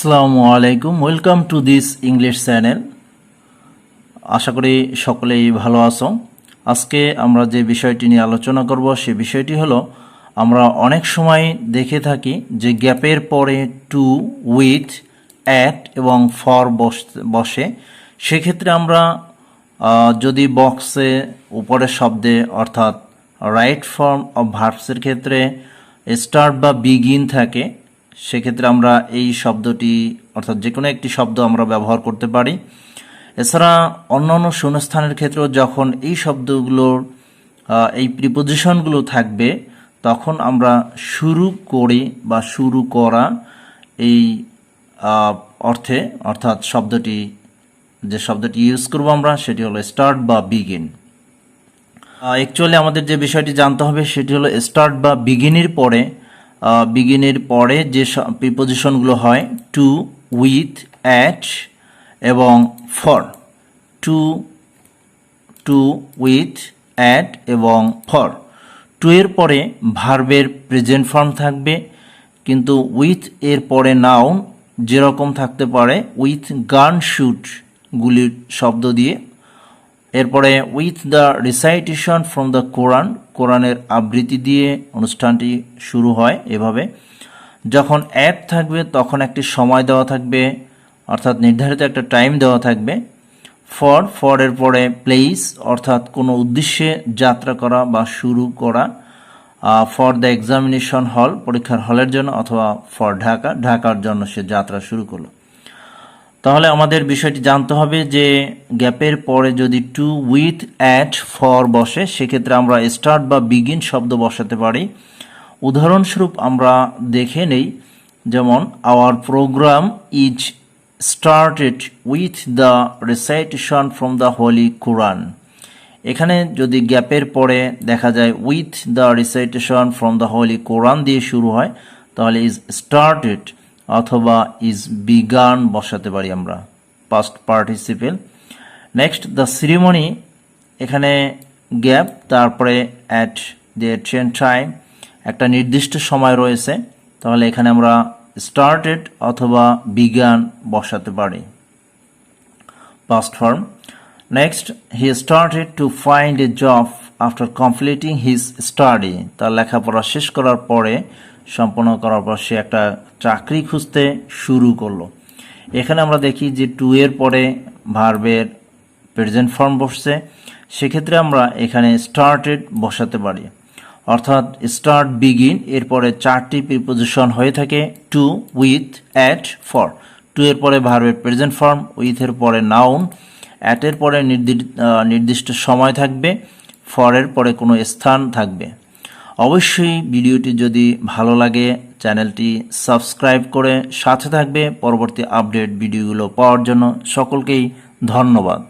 আসসালামু আলাইকুম, welcome to this English channel. আশা করি সকলেই ভালো আছো। আজকে আমরা যে বিষয়টি নিয়ে আলোচনা করব সে বিষয়টি হলো, আমরা অনেক সময় দেখে থাকি যে গ্যাপের পরে টু, উইথ, অ্যাট এবং ফর বসে। সেক্ষেত্রে আমরা যদি বক্সে উপরের শব্দে অর্থাৎ রাইট ফর্ম অফ ভার্বসের ক্ষেত্রে স্টার্ট বা বিগিন থাকে, সেক্ষেত্রে আমরা এই শব্দটি অর্থাৎ যে কোনো একটি শব্দ আমরা ব্যবহার করতে পারি। এছাড়া অন্যান্য শূন্যস্থানের ক্ষেত্রেও যখন এই শব্দগুলোর এই প্রিপোজিশনগুলো থাকবে, তখন আমরা শুরু করি বা শুরু করা এই অর্থে অর্থাৎ যে শব্দটি ইউজ করবো আমরা সেটি হলো স্টার্ট বা বিগিন। অ্যাকচুয়ালি আমাদের যে বিষয়টি জানতে হবে সেটি হলো স্টার্ট বা বিগিনের পরে যে প্রিপোজিশনগুলো হয় টু, উইথ, অ্যাট এবং ফর। টু, উইথ, অ্যাট এবং ফর। টু এর পরে ভার্বের প্রেজেন্ট ফর্ম থাকবে, কিন্তু উইথ এর পরে নাউন যেরকম থাকতে পারে উইথ গান শুট গুলির শব্দ দিয়ে। এরপরে with the recitation from the কোরআনের আবৃত্তি দিয়ে অনুষ্ঠানটি শুরু হয় এভাবে। যখন অ্যাট থাকবে তখন একটি সময় দেওয়া থাকবে, অর্থাৎ নির্ধারিত একটা টাইম দেওয়া থাকবে। ফরের পরে প্লেস অর্থাৎ কোনো উদ্দেশ্যে যাত্রা করা বা শুরু করা। ফর দ্য এক্সামিনেশন হল পরীক্ষার হলের জন্য, অথবা ফর ঢাকার জন্য সে যাত্রা শুরু করলো। তাহলে আমাদের বিষয়টি জানতে হবে যে গ্যাপের পরে যদি টু, উইথ, অ্যাট, ফর বসে, সেক্ষেত্রে আমরা স্টার্ট বা বিগিন শব্দ বসাতে পারি। উদাহরণস্বরূপ আমরা দেখে নেই, যেমন our program is started with the recitation from the holy Quran. এখানে যদি গ্যাপের পরে দেখা যায় with the recitation from the holy Quran দিয়ে শুরু হয়, তাহলে ইজ স্টার্টেড অথবা ইজ বিগান বসাতে পারি আমরা, past participle. Next the ceremony, এখানে গ্যাপ, তারপরে অ্যাট দি চেন টাইম, একটা নির্দিষ্ট সময় রয়েছে, তাহলে এখানে আমরা স্টার্টেড অথবা বিগান বসাতে পারি, past form. Next he started to find a job after completing his study, তার লেখাপড়া শেষ করার পরে, সম্পন্ন করার পর সে একটা চাকরি খুঁজতে শুরু করলো। এখানে আমরা দেখি যে টু এর পরে ভার্বের প্রেজেন্ট ফর্ম বসছে, সেক্ষেত্রে আমরা এখানে স্টার্টেড বসাতে পারি, অর্থাৎ স্টার্ট, বিগিন এরপরে চারটি প্রিপোজিশন হয়ে থাকে to, with, at, for. To এর পরে ভার্বের প্রেজেন্ট ফর্ম, উইথ এর পরে নাউন, অ্যাট এর পরে নির্দিষ্ট সময় থাকবে, ফর এর পরে কোনো স্থান থাকবে। অবশ্যই ভিডিওটি যদি ভালো লাগে চ্যানেলটি সাবস্ক্রাইব করে সাথে থাকবে পরবর্তী আপডেট ভিডিওগুলো পাওয়ার জন্য। সকলকেই ধন্যবাদ।